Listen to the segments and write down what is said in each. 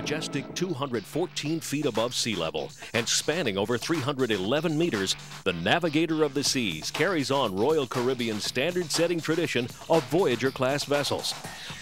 majestic 214 feet above sea level and spanning over 311 meters, the Navigator of the Seas carries on Royal Caribbean's standard-setting tradition of Voyager-class vessels.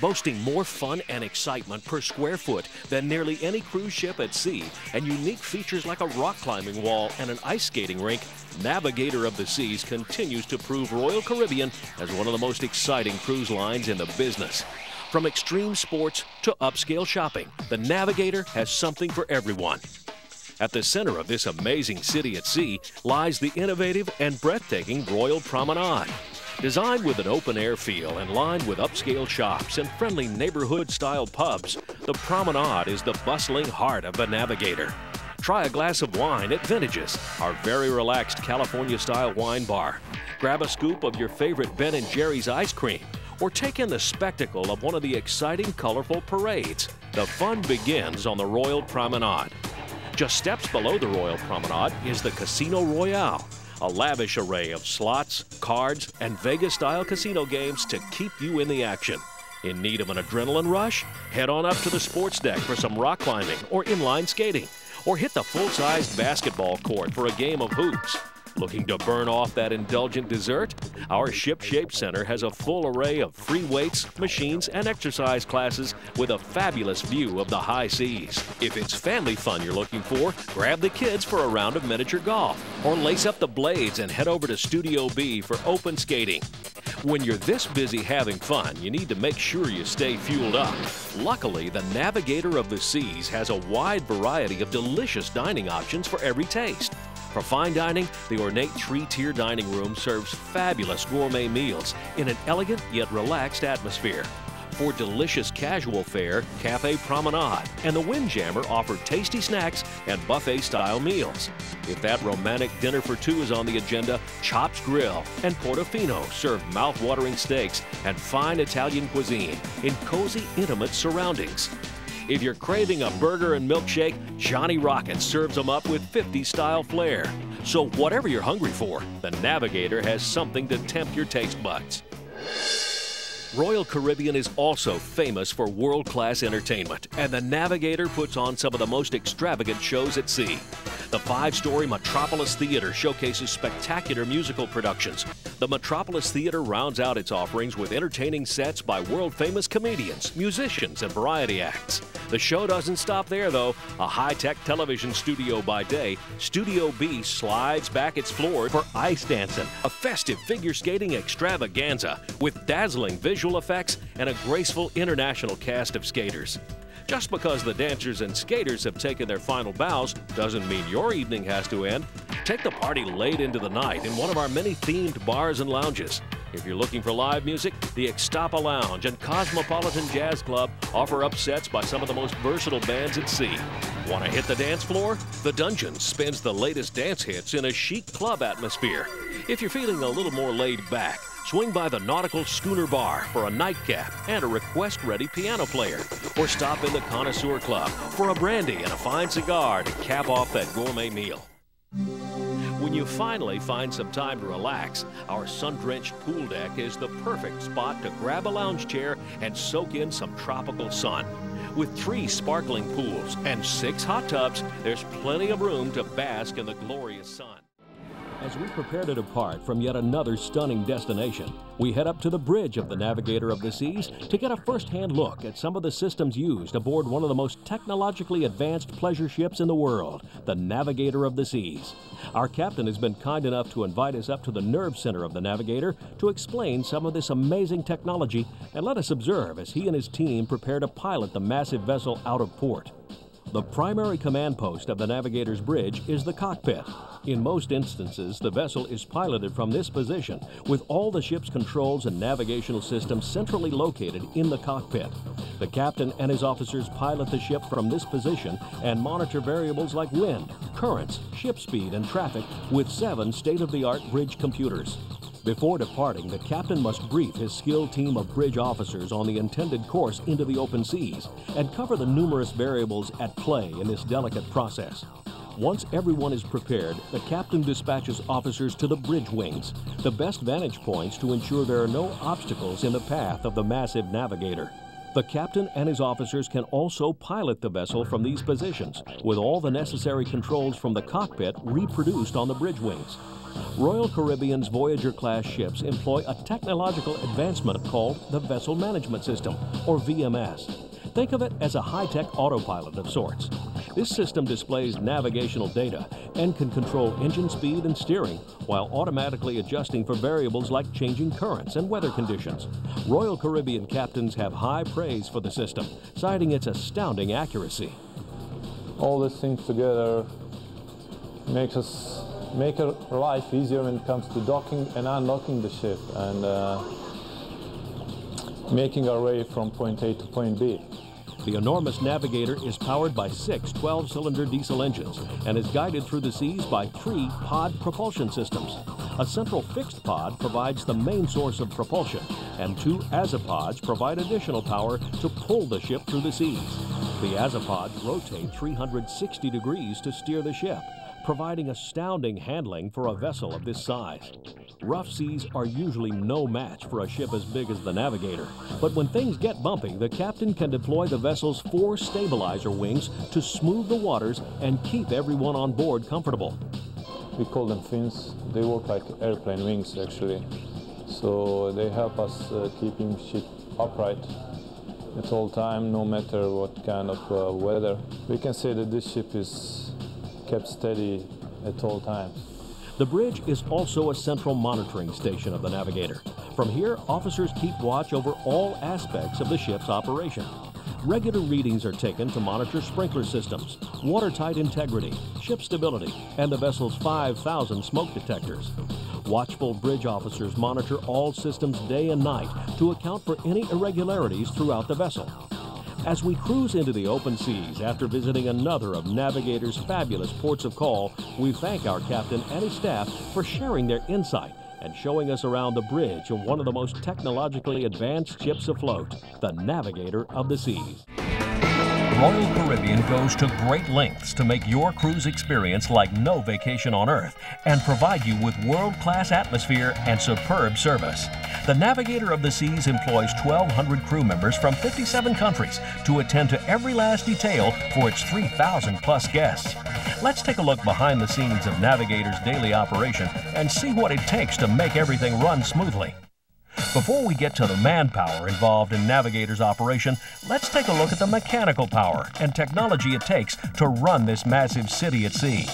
Boasting more fun and excitement per square foot than nearly any cruise ship at sea, and unique features like a rock climbing wall and an ice skating rink, Navigator of the Seas continues to prove Royal Caribbean as one of the most exciting cruise lines in the business. From extreme sports to upscale shopping, the Navigator has something for everyone. At the center of this amazing city at sea lies the innovative and breathtaking Royal Promenade. Designed with an open-air feel and lined with upscale shops and friendly neighborhood-style pubs, the Promenade is the bustling heart of the Navigator. Try a glass of wine at Vintage's, our very relaxed California-style wine bar. Grab a scoop of your favorite Ben & Jerry's ice cream, or take in the spectacle of one of the exciting, colorful parades. The fun begins on the Royal Promenade. Just steps below the Royal Promenade is the Casino Royale, a lavish array of slots, cards, and Vegas-style casino games to keep you in the action. In need of an adrenaline rush? Head on up to the sports deck for some rock climbing or inline skating, or hit the full-sized basketball court for a game of hoops. Looking to burn off that indulgent dessert? Our ship-shaped center has a full array of free weights, machines, and exercise classes with a fabulous view of the high seas. If it's family fun you're looking for, grab the kids for a round of miniature golf, or lace up the blades and head over to Studio B for open skating. When you're this busy having fun, you need to make sure you stay fueled up. Luckily, the Navigator of the Seas has a wide variety of delicious dining options for every taste. For fine dining, the ornate three-tier dining room serves fabulous gourmet meals in an elegant yet relaxed atmosphere. For delicious casual fare, Cafe Promenade and the Windjammer offer tasty snacks and buffet-style meals. If that romantic dinner for two is on the agenda, Chops Grill and Portofino serve mouth-watering steaks and fine Italian cuisine in cozy, intimate surroundings. If you're craving a burger and milkshake, Johnny Rockets serves them up with 50s-style flair. So whatever you're hungry for, the Navigator has something to tempt your taste buds. Royal Caribbean is also famous for world-class entertainment, and the Navigator puts on some of the most extravagant shows at sea. The 5-story Metropolis Theater showcases spectacular musical productions. The Metropolis Theater rounds out its offerings with entertaining sets by world-famous comedians, musicians, and variety acts. The show doesn't stop there, though. A high-tech television studio by day, Studio B slides back its floor for ice dancing, a festive figure skating extravaganza with dazzling visual effects and a graceful international cast of skaters. Just because the dancers and skaters have taken their final bows doesn't mean your evening has to end. Take the party late into the night in one of our many themed bars and lounges. If you're looking for live music, the Extapa Lounge and Cosmopolitan Jazz Club offer up sets by some of the most versatile bands at sea. Want to hit the dance floor? The Dungeon spins the latest dance hits in a chic club atmosphere. If you're feeling a little more laid back, swing by the Nautical Schooner Bar for a nightcap and a request-ready piano player. Or stop in the Connoisseur Club for a brandy and a fine cigar to cap off that gourmet meal. When you finally find some time to relax, our sun-drenched pool deck is the perfect spot to grab a lounge chair and soak in some tropical sun. With 3 sparkling pools and 6 hot tubs, there's plenty of room to bask in the glorious sun. As we prepare to depart from yet another stunning destination, we head up to the bridge of the Navigator of the Seas to get a first-hand look at some of the systems used aboard one of the most technologically advanced pleasure ships in the world, the Navigator of the Seas. Our captain has been kind enough to invite us up to the nerve center of the Navigator to explain some of this amazing technology and let us observe as he and his team prepare to pilot the massive vessel out of port. The primary command post of the Navigator's bridge is the cockpit. In most instances, the vessel is piloted from this position, with all the ship's controls and navigational systems centrally located in the cockpit. The captain and his officers pilot the ship from this position and monitor variables like wind, currents, ship speed, and traffic with 7 state-of-the-art bridge computers. Before departing, the captain must brief his skilled team of bridge officers on the intended course into the open seas and cover the numerous variables at play in this delicate process. Once everyone is prepared, the captain dispatches officers to the bridge wings, the best vantage points to ensure there are no obstacles in the path of the massive Navigator. The captain and his officers can also pilot the vessel from these positions, with all the necessary controls from the cockpit reproduced on the bridge wings. Royal Caribbean's Voyager-class ships employ a technological advancement called the Vessel Management System, or VMS. Think of it as a high-tech autopilot of sorts. This system displays navigational data and can control engine speed and steering while automatically adjusting for variables like changing currents and weather conditions. Royal Caribbean captains have high praise for the system, citing its astounding accuracy. All these things together make our life easier when it comes to docking and unlocking the ship and making our way from point A to point B. The enormous Navigator is powered by 6 12-cylinder diesel engines and is guided through the seas by 3 pod propulsion systems. A central fixed pod provides the main source of propulsion, and 2 azipods provide additional power to pull the ship through the seas. The azipods rotate 360 degrees to steer the ship, providing astounding handling for a vessel of this size. Rough seas are usually no match for a ship as big as the Navigator, but when things get bumpy, the captain can deploy the vessel's 4 stabilizer wings to smooth the waters and keep everyone on board comfortable. We call them fins. They work like airplane wings actually, so they help us keeping ship upright at all time, no matter what kind of weather. We can say that this ship is kept steady at all times. The bridge is also a central monitoring station of the Navigator. From here, officers keep watch over all aspects of the ship's operation. Regular readings are taken to monitor sprinkler systems, watertight integrity, ship stability, and the vessel's 5,000 smoke detectors. Watchful bridge officers monitor all systems day and night to account for any irregularities throughout the vessel. As we cruise into the open seas after visiting another of Navigator's fabulous ports of call, we thank our captain and his staff for sharing their insight and showing us around the bridge of one of the most technologically advanced ships afloat, the Navigator of the Seas. Royal Caribbean goes to great lengths to make your cruise experience like no vacation on Earth and provide you with world-class atmosphere and superb service. The Navigator of the Seas employs 1,200 crew members from 57 countries to attend to every last detail for its 3,000-plus guests. Let's take a look behind the scenes of Navigator's daily operation and see what it takes to make everything run smoothly. Before we get to the manpower involved in Navigator's operation, let's take a look at the mechanical power and technology it takes to run this massive city at sea.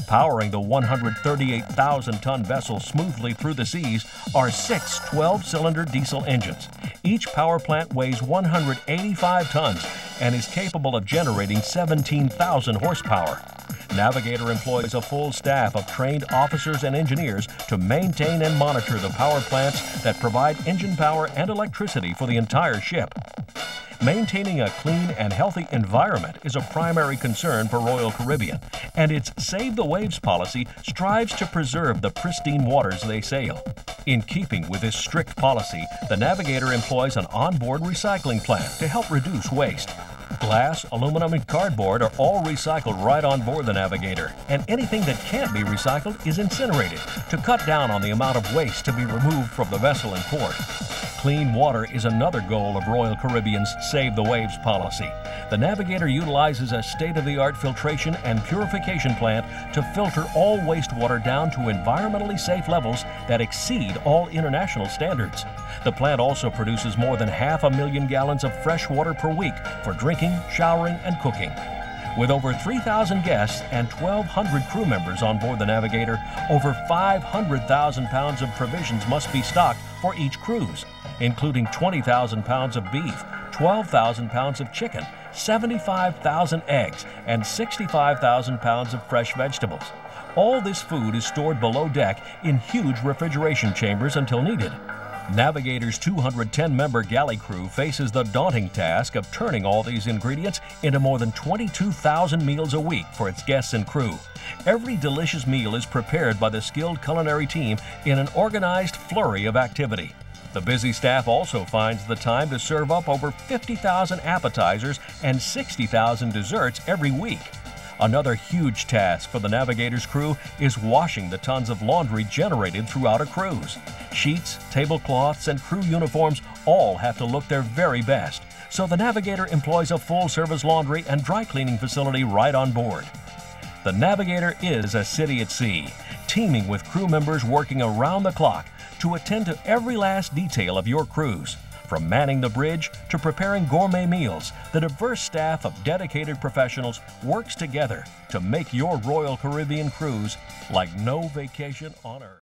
Powering the 138,000-ton vessel smoothly through the seas are 6 12-cylinder diesel engines. Each power plant weighs 185 tons and is capable of generating 17,000 horsepower. Navigator employs a full staff of trained officers and engineers to maintain and monitor the power plants that provide engine power and electricity for the entire ship. Maintaining a clean and healthy environment is a primary concern for Royal Caribbean, and its Save the Waves policy strives to preserve the pristine waters they sail. In keeping with this strict policy, the Navigator employs an onboard recycling plant to help reduce waste. Glass, aluminum, and cardboard are all recycled right on board the Navigator, and anything that can't be recycled is incinerated to cut down on the amount of waste to be removed from the vessel in port. Clean water is another goal of Royal Caribbean's Save the Waves policy. The Navigator utilizes a state-of-the-art filtration and purification plant to filter all wastewater down to environmentally safe levels that exceed all international standards. The plant also produces more than 500,000 gallons of fresh water per week for drinking, showering, and cooking. With over 3,000 guests and 1,200 crew members on board the Navigator, over 500,000 pounds of provisions must be stocked for each cruise, including 20,000 pounds of beef, 12,000 pounds of chicken, 75,000 eggs, and 65,000 pounds of fresh vegetables. All this food is stored below deck in huge refrigeration chambers until needed. Navigator's 210-member galley crew faces the daunting task of turning all these ingredients into more than 22,000 meals a week for its guests and crew. Every delicious meal is prepared by the skilled culinary team in an organized flurry of activity. The busy staff also finds the time to serve up over 50,000 appetizers and 60,000 desserts every week. Another huge task for the Navigator's crew is washing the tons of laundry generated throughout a cruise. Sheets, tablecloths, and crew uniforms all have to look their very best. so the Navigator employs a full-service laundry and dry cleaning facility right on board. The Navigator is a city at sea, teeming with crew members working around the clock to attend to every last detail of your cruise. From manning the bridge to preparing gourmet meals, the diverse staff of dedicated professionals works together to make your Royal Caribbean cruise like no vacation on earth.